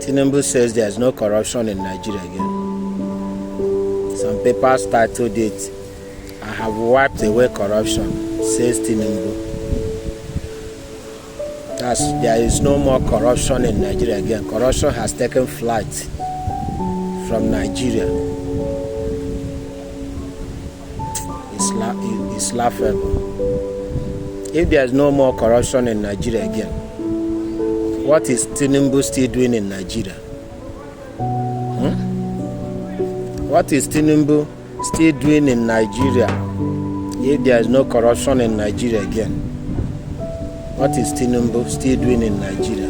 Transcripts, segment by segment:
Tinubu says there's no corruption in Nigeria again. Some papers titled it, "I have wiped away corruption," says Tinubu. There is no more corruption in Nigeria again. Corruption has taken flight from Nigeria. It's laughable. If there is no more corruption in Nigeria again, what is Tinubu still doing in Nigeria? What is Tinubu still doing in Nigeria if there is no corruption in Nigeria again? What is Tinubu still doing in Nigeria?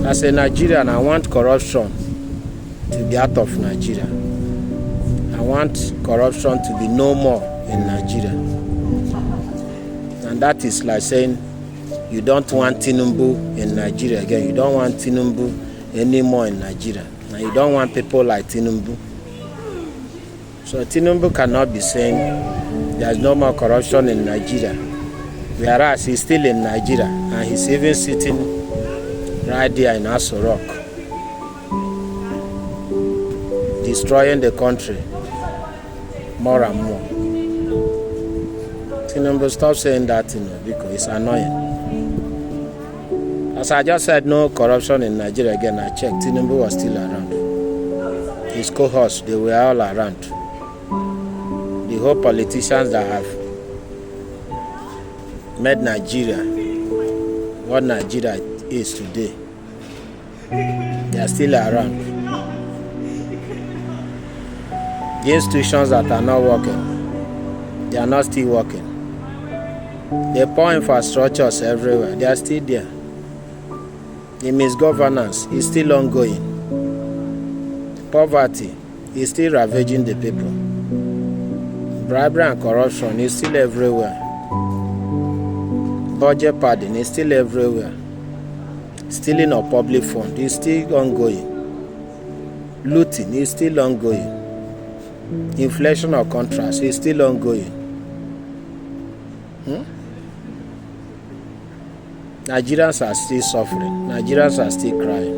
As a Nigerian, I want corruption to be out of Nigeria. I want corruption to be no more in Nigeria. And that is like saying you don't want Tinubu in Nigeria again. You don't want Tinubu anymore in Nigeria. And you don't want people like Tinubu. So Tinubu cannot be saying there's no more corruption in Nigeria, whereas he's still in Nigeria and he's even sitting right there in Aso Rock, destroying the country more and more. Tinubu, stop saying that, because it's annoying. As I just said, no corruption in Nigeria again. I checked, Tinubu was still around. His cohorts, they were all around. The whole politicians that have made Nigeria what Nigeria is today, they are still around. The institutions that are not working, they are not still working. The poor infrastructures everywhere, they are still there. The misgovernance is still ongoing. Poverty is still ravaging the people. Bribery and corruption is still everywhere. Budget padding is still everywhere. Stealing of public funds is still ongoing. Looting is still ongoing. Inflation of contracts is still ongoing. Nigerians are still suffering. Nigerians are still crying.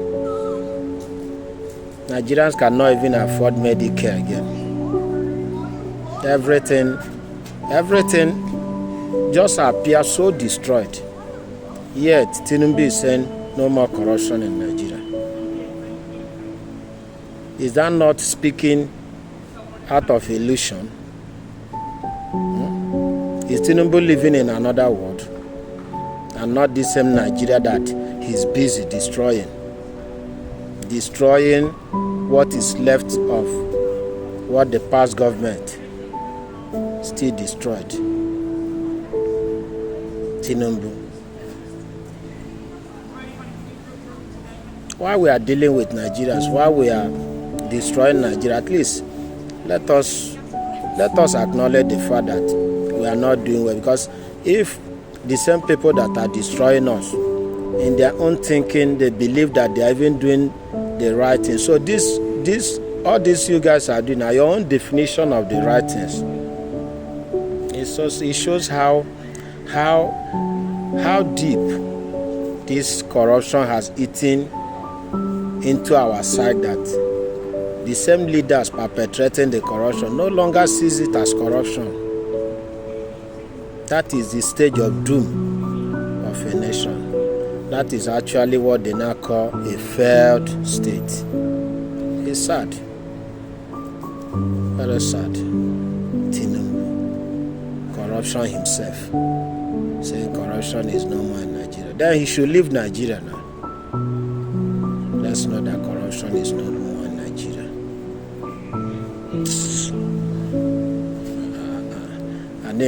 Nigerians cannot even afford Medicare again. Everything just appears so destroyed. Yet Tinubu is saying no more corruption in Nigeria. Is that not speaking out of illusion? Is Tinubu living in another world and not the same Nigeria that he's busy destroying what is left of what the past government still destroyed? Tinubu. While we are dealing with Nigerians, while we are destroying Nigeria, at least let us acknowledge the fact that we are not doing well. Because if the same people that are destroying us, in their own thinking, they believe that they are even doing the right thing. So all this you guys are doing are your own definition of the right things. It shows how deep this corruption has eaten into our side, that the same leaders perpetrating the corruption no longer sees it as corruption. That is the stage of doom of a nation. That is actually what they now call a failed state. It's sad. Very sad. Tinubu. Corruption himself. Saying corruption is no more in Nigeria. Then he should leave Nigeria now. Let's know that corruption is no more in Nigeria. And